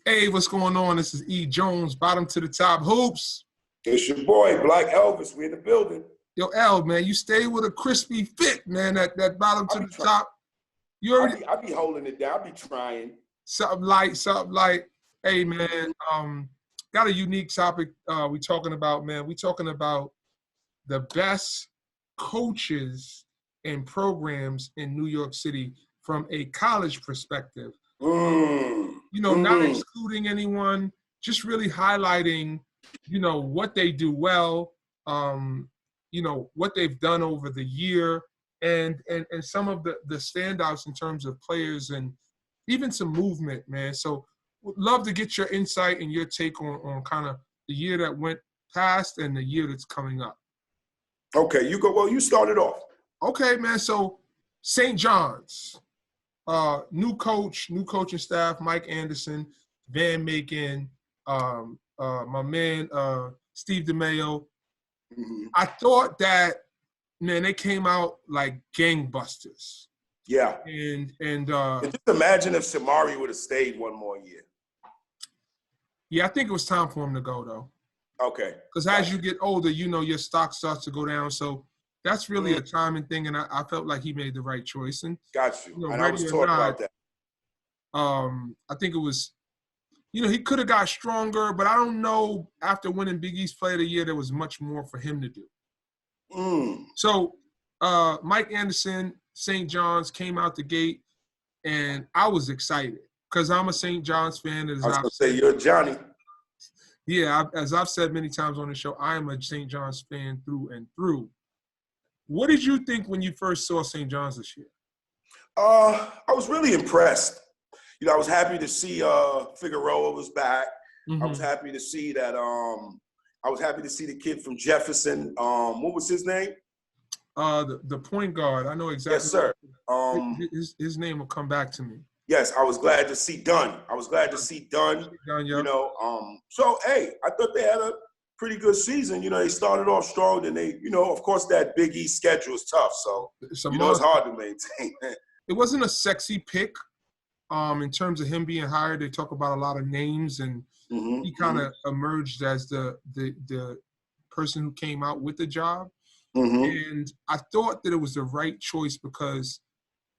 Hey, what's going on? This is E. Jones, bottom to the top hoops. It's your boy, Black Elvis. We in the building. Yo, L, man, you stay with a crispy fit, man, that bottom to the top. You already I be holding it down. I be trying. something light. Hey, man, got a unique topic we talking about, man. We talking about the best coaches and programs in New York City from a college perspective. Not excluding anyone, just really highlighting, what they do well, what they've done over the year, and some of the standouts in terms of players and even some movement, man. So would love to get your insight and your take on kind of the year that went past and the year that's coming up. Okay, you go. Well, you started off. Okay, man. So St. John's. New coaching staff, Mike Anderson, Van Macon, my man Steve DeMayo. Mm-hmm. I thought that, man, they came out like gangbusters. Yeah. And just imagine if Samari would have stayed one more year. Yeah, I think it was time for him to go though. Okay. Because as you get older, your stock starts to go down. So that's really a timing thing, and I felt like he made the right choice. And got you. And I was talking about that. I think it was, he could have got stronger, but I don't know. After winning Big East Player of the Year, there was much more for him to do. So Mike Anderson, St. John's came out the gate, and I was excited because I'm a St. John's fan. I was going to say, you're Johnny. Yeah, as I've said many times on the show, I am a St. John's fan through and through. What did you think when you first saw St. John's this year? I was really impressed. I was happy to see Figueroa was back. Mm-hmm. I was happy to see that. I was happy to see the kid from Jefferson. What was his name? The point guard. I know exactly. Yes, sir. His name will come back to me. Yes, I was glad to see Dunn. So, hey, I thought they had a pretty good season. They started off strong, and they, of course, that Big East schedule is tough. So, it's hard to maintain. It wasn't a sexy pick in terms of him being hired. They talk about a lot of names, and he kind of emerged as the person who came out with the job. And I thought that it was the right choice because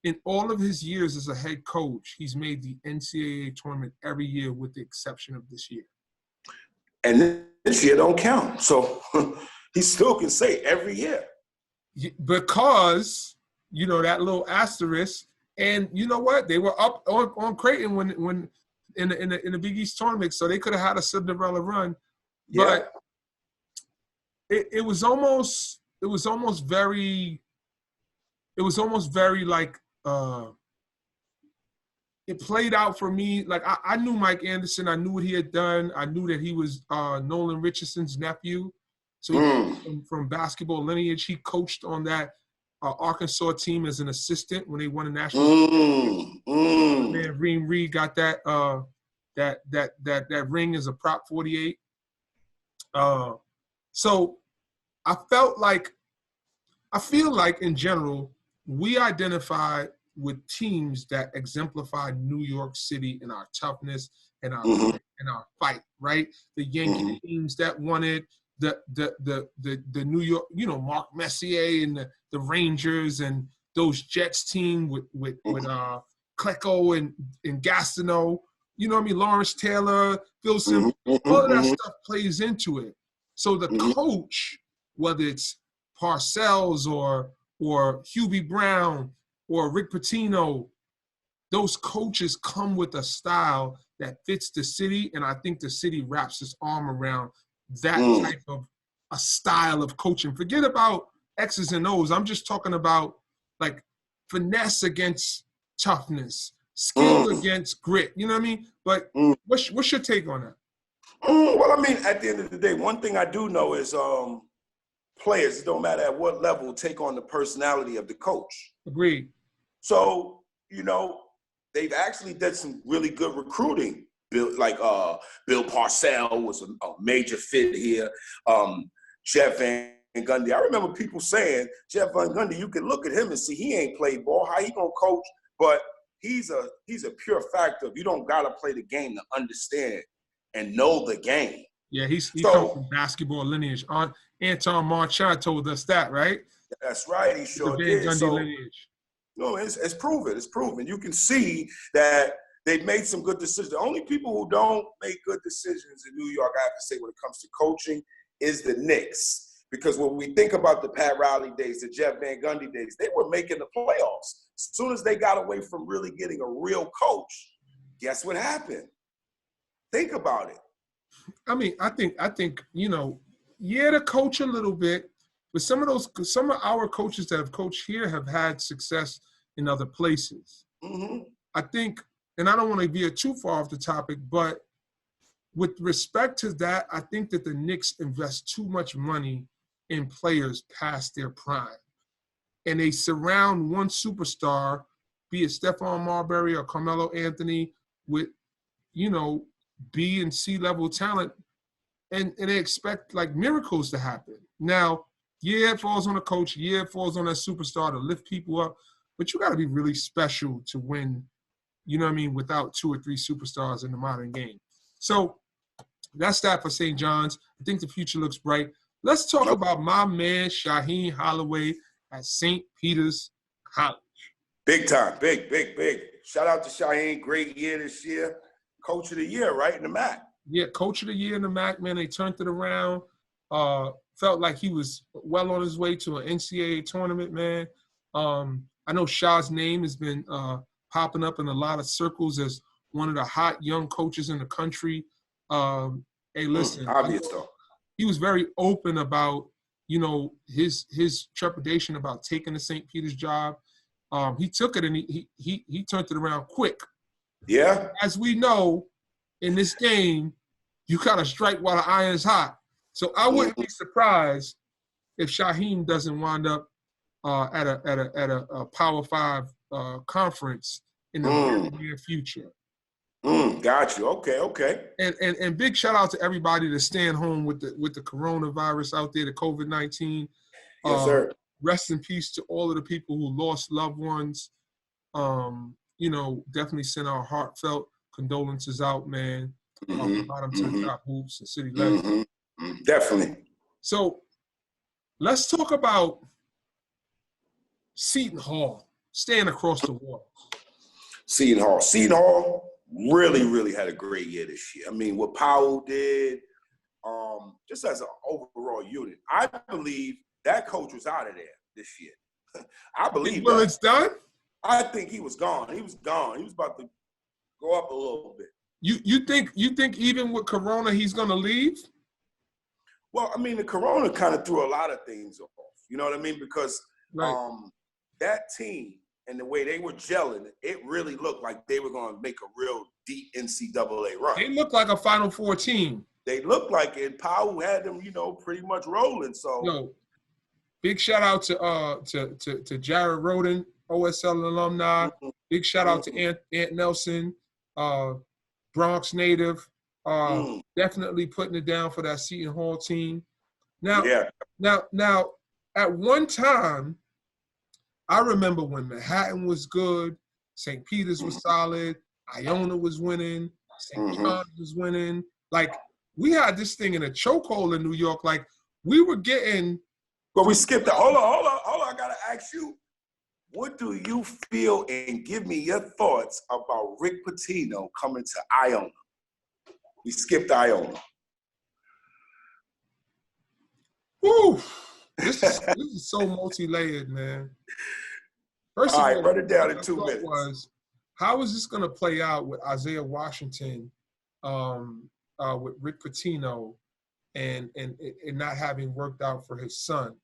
in all of his years as a head coach, he's made the NCAA tournament every year with the exception of this year. And this year don't count. So he still can say every year. Because, that little asterisk. And you know what? They were up on Creighton when in the Big East tournament, so they could have had a Cinderella run. Yeah. But it was almost very like it played out for me. Like I knew Mike Anderson. I knew what he had done. I knew that he was Nolan Richardson's nephew. So he from basketball lineage. He coached on that Arkansas team as an assistant when they won a national championship. Man, Reem Reed got that ring as a prop 48. So I feel like in general, we identify with teams that exemplify New York City in our toughness and our fight, right? The Yankee teams that won it, the New York, Mark Messier and the Rangers and those Jets team with Klecko and Gastineau, Lawrence Taylor, Phil Simms, all of that stuff plays into it. So the coach, whether it's Parcells or Hubie Brown or Rick Pitino, those coaches come with a style that fits the city, and I think the city wraps its arm around that type of a style of coaching. Forget about X's and O's. I'm just talking about like finesse against toughness, skill against grit. You know what I mean? But what's your take on that? Well, I mean, at the end of the day, one thing I do know is players, it don't matter at what level, take on the personality of the coach. Agreed. So, they've actually done some really good recruiting. Bill Parcells was a major fit here. Jeff Van Gundy. I remember people saying, Jeff Van Gundy, you can look at him and see he ain't played ball. How he gonna coach? But he's a pure fact of you don't gotta play the game to understand and know the game. Yeah, he comes from basketball lineage. Anton Marchand told us that, right? That's right, he sure did. Van Gundy lineage. No, it's proven. It's proven. You can see that they've made some good decisions. The only people who don't make good decisions in New York, I have to say, when it comes to coaching, is the Knicks. Because when we think about the Pat Riley days, the Jeff Van Gundy days, they were making the playoffs. As soon as they got away from really getting a real coach, guess what happened? Think about it. I mean, I think to coach a little bit, but some of our coaches that have coached here have had success in other places. Mm-hmm. I think, and I don't want to veer too far off the topic, but with respect to that, I think that the Knicks invest too much money in players past their prime. And they surround one superstar, be it Stephon Marbury or Carmelo Anthony, with, B and C level talent, and they expect like miracles to happen. Now, yeah, it falls on the coach, yeah, it falls on that superstar to lift people up, but you got to be really special to win, without 2 or 3 superstars in the modern game. So that's that for St. John's. I think the future looks bright. Let's talk about my man, Shaheen Holloway at St. Peter's College. Big time. Big. Shout out to Shaheen. Great year this year. Coach of the year, right, in the MAC. Yeah, Coach of the year in the MAC, man. They turned it around. Felt like he was well on his way to an NCAA tournament, man. I know Shah's name has been popping up in a lot of circles as one of the hot young coaches in the country. Hey, listen. Obvious, though. He was very open about, his trepidation about taking the St. Peter's job. He took it and he turned it around quick. Yeah. As we know, in this game, you gotta strike while the iron's hot. So I wouldn't be surprised if Shaheen doesn't wind up at a Power 5 conference in the very near future. Got you. Okay. And big shout out to everybody that's staying home with the coronavirus out there, the COVID-19. Yes, sir. Rest in peace to all of the people who lost loved ones. Definitely send our heartfelt condolences out, man. Bottom to the top hoops and city legends. Definitely. So let's talk about Seton Hall, staying across the water. Seton Hall really, really had a great year this year. I mean, what Powell did, just as an overall unit, I believe that coach was out of there this year. I believe Well, it's done? I think he was gone. He was gone. He was about to go up a little bit. You think even with Corona he's gonna leave? Well, I mean, the Corona kind of threw a lot of things off. You know what I mean? Because that team and the way they were gelling, it really looked like they were going to make a real deep NCAA run. They looked like a Final Four team. They looked like it. Powell had them, pretty much rolling. So, big shout out to Jared Roden, OSL alumni. Big shout out to Ant Nelson, Bronx native. Definitely putting it down for that Seton Hall team. Now, at one time, I remember when Manhattan was good, St. Peter's was solid, Iona was winning, St. John's was winning. Like, we had this thing in a chokehold in New York. Like, we were getting. But we skipped that. Hold on. I got to ask you, what do you feel, and give me your thoughts about Rick Pitino coming to Iona? We skipped Iona. Woo! This is so multi-layered, man. First all right, all, run it down in 2 minutes. How is this going to play out with Isaiah Washington, with Rick Pitino, and not having worked out for his son?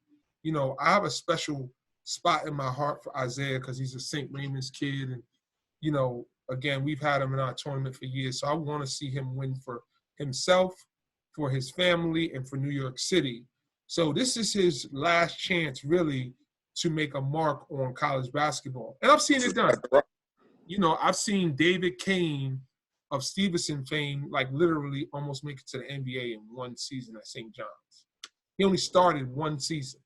I have a special spot in my heart for Isaiah because he's a St. Raymond's kid, and again, we've had him in our tournament for years, so I want to see him win for himself, for his family, and for New York City. So this is his last chance, really, to make a mark on college basketball. And I've seen it done. I've seen David Kane of Stevenson fame, like literally almost make it to the NBA in one season at St. John's. He only started one season.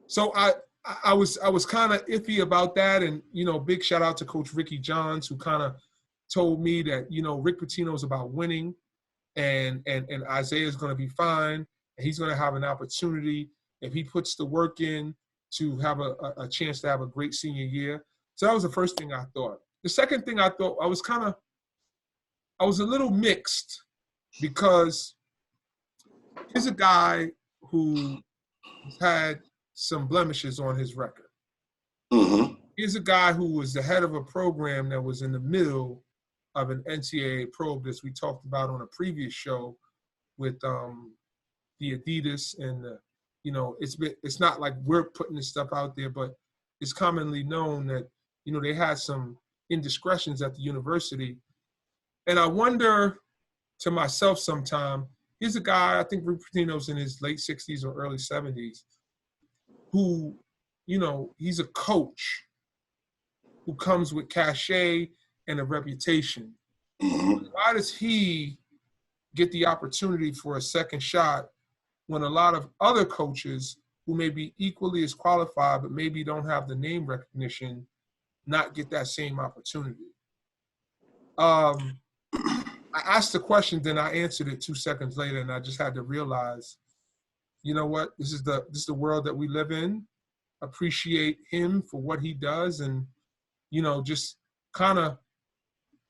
So I was kind of iffy about that, and big shout out to Coach Ricky Johns, who kind of told me that Rick Pitino is about winning, and Isaiah is going to be fine, and he's going to have an opportunity if he puts the work in to have a chance to have a great senior year. So that was the first thing I thought. The second thing I thought, I was a little mixed, because here's a guy who had some blemishes on his record. Mm-hmm. Here's a guy who was the head of a program that was in the middle of an NCAA probe, as we talked about on a previous show with the Adidas and it's not like we're putting this stuff out there, but it's commonly known that they had some indiscretions at the university. And I wonder to myself sometime, here's a guy, I think Rick Pitino's in his late 60s or early 70s, who, he's a coach who comes with cachet and a reputation. Why does he get the opportunity for a second shot when a lot of other coaches who may be equally as qualified but maybe don't have the name recognition not get that same opportunity? I asked the question, then I answered it 2 seconds later, and I just had to realize, you know what, this is the world that we live in. Appreciate him for what he does, and just kind of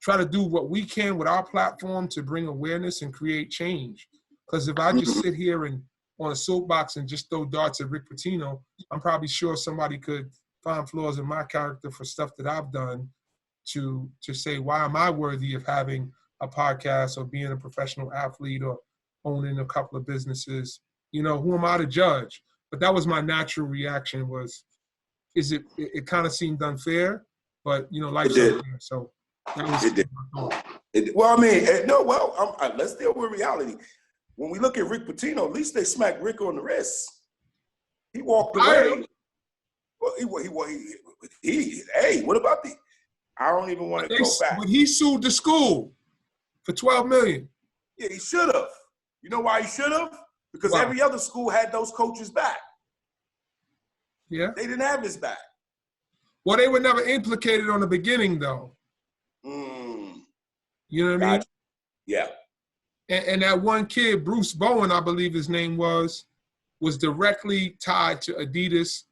try to do what we can with our platform to bring awareness and create change. Because if I just sit here and on a soapbox and just throw darts at Rick Pitino, I'm probably sure somebody could find flaws in my character for stuff that I've done to say, why am I worthy of having a podcast or being a professional athlete or owning a couple of businesses? Who am I to judge? But that was my natural reaction, was, it kind of seemed unfair, but life's unfair. So that was it did. Let's deal with reality. When we look at Rick Pitino, at least they smacked Rick on the wrist. He walked away. Hey, what about the? I don't even want to go back. But he sued the school for $12 million. Yeah, he should have. You know why he should have? Because every other school had those coaches back. Yeah. They didn't have his back. Well, they were never implicated on the beginning, though. You know what I mean? Yeah. And that one kid, Bruce Bowen, I believe his name was directly tied to Adidas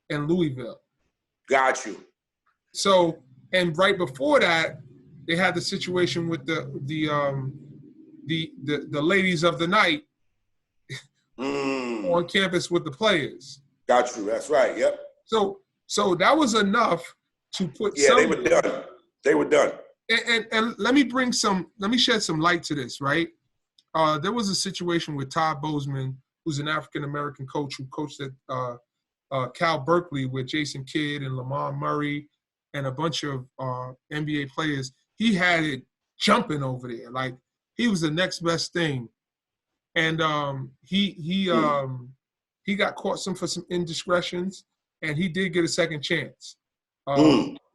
and Louisville. Got you. So, and right before that, they had the situation with the ladies of the night on campus with the players. Got you. That's right. Yep. So that was enough to put. Yeah, they were done. They were done. And let me shed some light to this, right? There was a situation with Todd Bozeman, who's an African-American coach who coached at Cal Berkeley with Jason Kidd and Lamar Murray and a bunch of NBA players. He had it jumping over there. Like, he was the next best thing. And he got caught for some indiscretions, and he did get a second chance.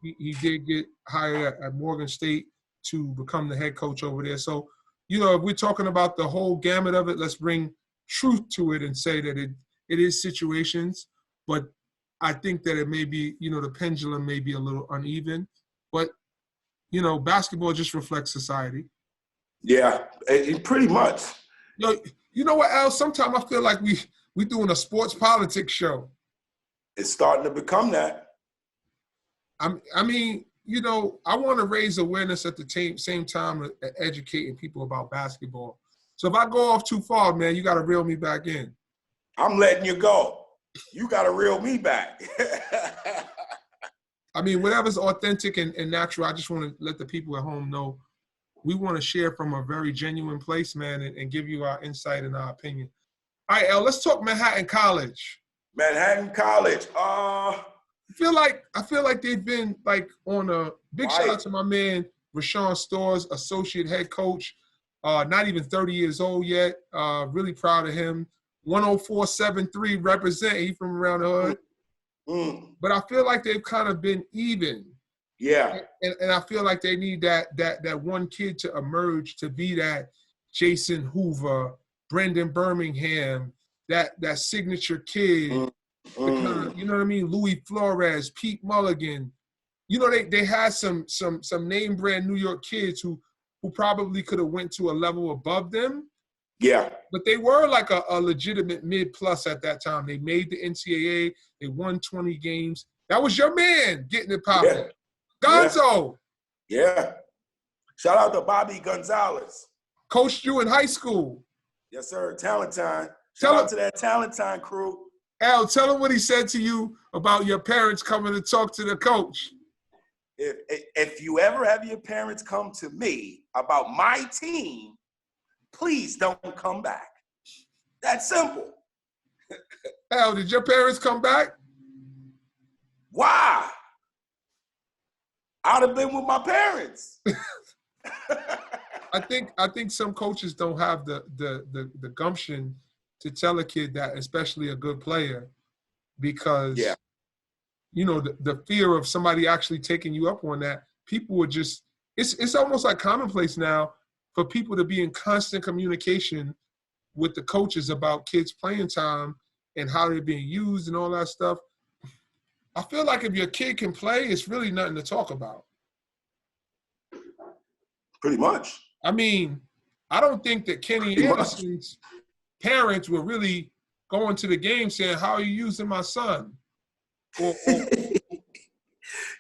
He did get hired at Morgan State to become the head coach over there. So, if we're talking about the whole gamut of it, let's bring truth to it and say that it is situations. But I think that it may be, the pendulum may be a little uneven. But, basketball just reflects society. Yeah, pretty much. You know what, Al? Sometimes I feel like we doing a sports politics show. It's starting to become that. I mean, I want to raise awareness at the same time of educating people about basketball. So if I go off too far, man, you got to reel me back in. I'm letting you go. You got to reel me back. I mean, whatever's authentic and natural, I just want to let the people at home know we want to share from a very genuine place, man, and give you our insight and our opinion. All right, El, let's talk Manhattan College. Manhattan College. I feel like they've been like on a big shout out to my man Rashawn Storrs, associate head coach. Not even 30 years old yet. Really proud of him. 104.73 represent. He from around the hood. But I feel like they've kind of been even. Yeah. And I feel like they need that one kid to emerge to be that Jason Hoover, Brendan Birmingham, that signature kid The kind of, you know what I mean? Louis Flores, Pete Mulligan. You know, they had some name brand New York kids who probably could have went to a level above them. Yeah. But they were like a legitimate mid-plus at that time. They made the NCAA. They won 20 games. That was your man getting it popping. Yeah. Gonzo. Yeah. Shout out to Bobby Gonzalez. Coached you in high school. Yes, sir. Talent Time. Shout out to that Talent Time crew. Al, tell him what he said to you about your parents coming to talk to the coach. If you ever have your parents come to me about my team, please don't come back. That's simple. Al, did your parents come back? Why? I'd have been with my parents. I think some coaches don't have the gumption to tell a kid that, especially a good player, because you know the fear of somebody actually taking you up on that. People would just it's almost like commonplace now for people to be in constant communication with the coaches about kids' playing time and how they're being used and all that stuff. I feel like if your kid can play, it's really nothing to talk about. Pretty much. I mean, I don't think that Kenny Anderson's parents were really going to the game saying, "How are you using my son?"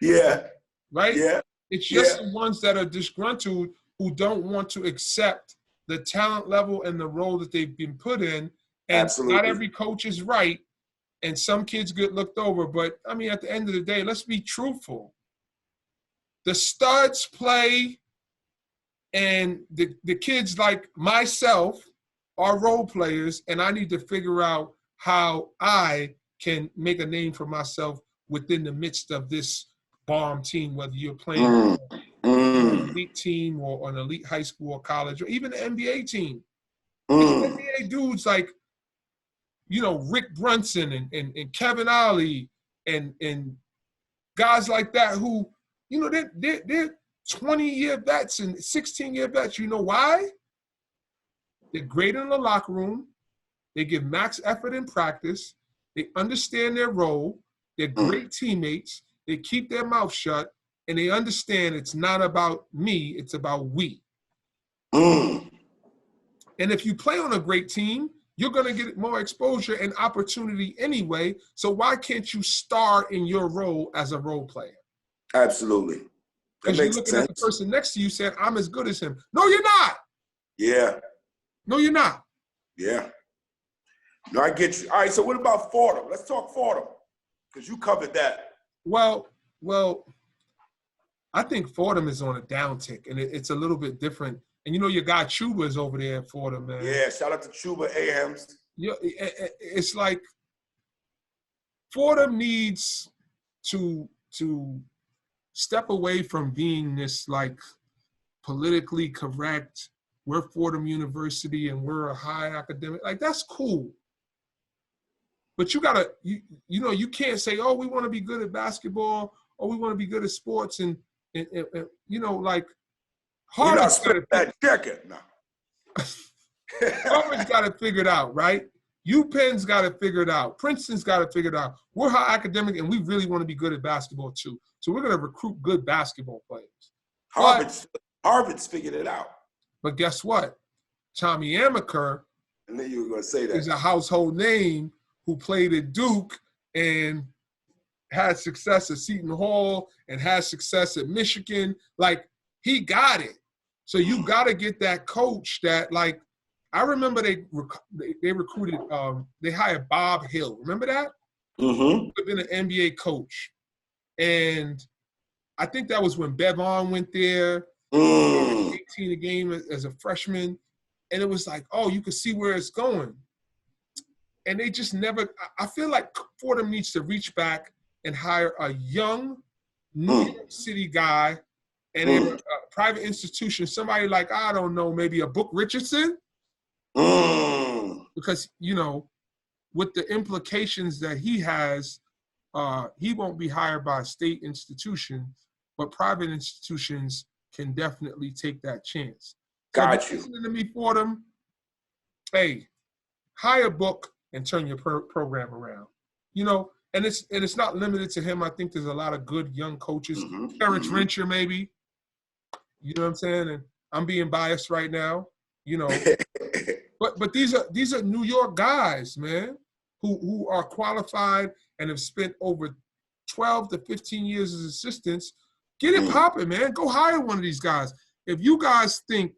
Yeah. Right? Yeah. It's just the ones that are disgruntled who don't want to accept the talent level and the role that they've been put in. And Absolutely. Not every coach is right. And some kids get looked over. But, I mean, at the end of the day, let's be truthful. The studs play, and the kids like myself are role players, and I need to figure out how I can make a name for myself within the midst of this bomb team, whether you're playing on an elite team or an elite high school or college, or even an NBA team. NBA dudes like, you know, Rick Brunson and Kevin Ollie and guys like that who, you know, they're 20-year vets and 16-year vets. You know why? They're great in the locker room. They give max effort in practice. They understand their role. They're great teammates. They keep their mouth shut, and they understand it's not about me, it's about we. And if you play on a great team, you're going to get more exposure and opportunity anyway. So why can't you star in your role as a role player? Absolutely. Because you're looking at the person next to you saying, I'm as good as him. No, you're not. Yeah. No, you're not. Yeah. No, I get you. All right, so what about Fordham? Let's talk Fordham, because you covered that. Well, I think Fordham is on a downtick, and it's a little bit different. And you know your guy Chuba is over there at Fordham, man. Yeah, shout out to Chuba Ahams. Yeah, it's like Fordham needs to step away from being this like politically correct, we're Fordham University and we're a high academic. Like, that's cool. But you gotta, you know, you can't say, oh, we want to be good at basketball, or we want to be good at sports, and you know, like Harvard's got that jacket. No. Harvard's got it figured out, right? UPenn's got it figured out. Princeton's got it figured out. We're high academic, and we really want to be good at basketball too. So we're going to recruit good basketball players. Harvard's figured it out. But guess what? Tommy Amaker, I knew you were going to say that, is a household name who played at Duke and had success at Seton Hall and had success at Michigan. Like, he got it. So you got to get that coach that, like, I remember they recruited, they hired Bob Hill. Remember that? Mm-hmm. He'd been an NBA coach. And I think that was when Bevon went there, 18 a game as a freshman. And it was like, oh, you could see where it's going. And they just never – I feel like Fordham needs to reach back and hire a young New York City guy and a private institution, somebody like, I don't know, maybe a Book Richardson. Because, you know, with the implications that he has, he won't be hired by a state institution, but private institutions can definitely take that chance. Got so you. Listening to me, Fordham, hey, hire Book and turn your program around. you know, and it's not limited to him. I think there's a lot of good young coaches. Mm-hmm. Terrence Rencher, maybe. You know what I'm saying? And I'm being biased right now, you know. but these are New York guys, man, who are qualified and have spent over 12 to 15 years as assistants. Get it popping, man. Go hire one of these guys. If you guys think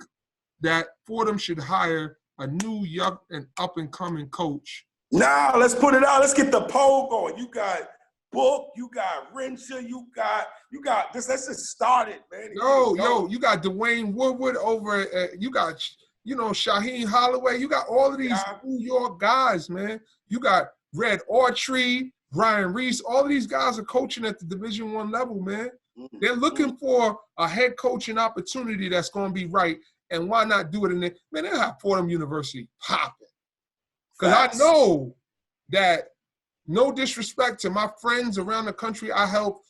that Fordham should hire a new young and up-and-coming coach. Nah, let's put it out. Let's get the poll going. You got Book, you got Rencher, you got this. Let's just start it, man. Yo, you got Dwayne Woodward over. You got, you know, Shaheen Holloway. You got all of these New York guys, man. You got Red Autry, Brian Reese. All of these guys are coaching at the Division I level, man. They're looking for a head coaching opportunity that's going to be right. And why not do it in there? Man, they'll have Fordham University popping. Because I know that, no disrespect to my friends around the country, I help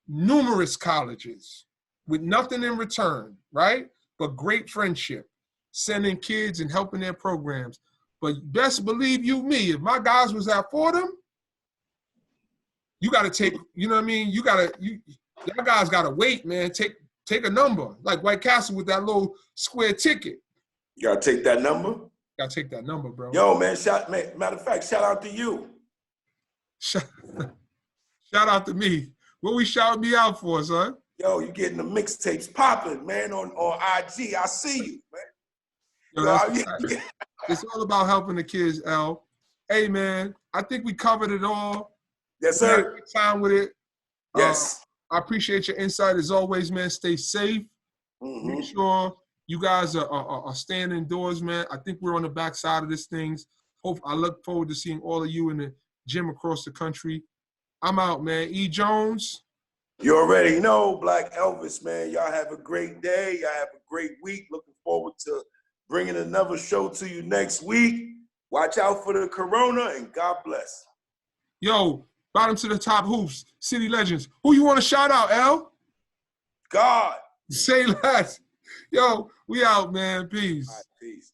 numerous colleges with nothing in return, right? But great friendship, sending kids and helping their programs. But best believe you me, if my guys was at Fordham, you got to take, you know what I mean? That guys got to wait, man. Take a number, like White Castle with that little square ticket. You got to take that number? Got to take that number, bro. Yo, man, matter of fact, shout out to you. Shout out to me. What we shouting me out for, son? Yo, you getting the mixtapes popping, man, on IG. I see you, man. Yo, it's all about helping the kids, L. Hey, man, I think we covered it all. Yes, sir. We had a good time with it. Yes. I appreciate your insight as always, man. Stay safe. Make sure you guys are staying indoors, man. I think we're on the backside of this thing. I look forward to seeing all of you in the gym across the country. I'm out, man. E. Jones. You already know, Black Elvis, man. Y'all have a great day. Y'all have a great week. Looking forward to bringing another show to you next week. Watch out for the corona, and God bless. Yo, bottom to the top hoops, City Legends. Who you want to shout out, L? God. Say less. Yo, we out, man. Peace. All right, peace.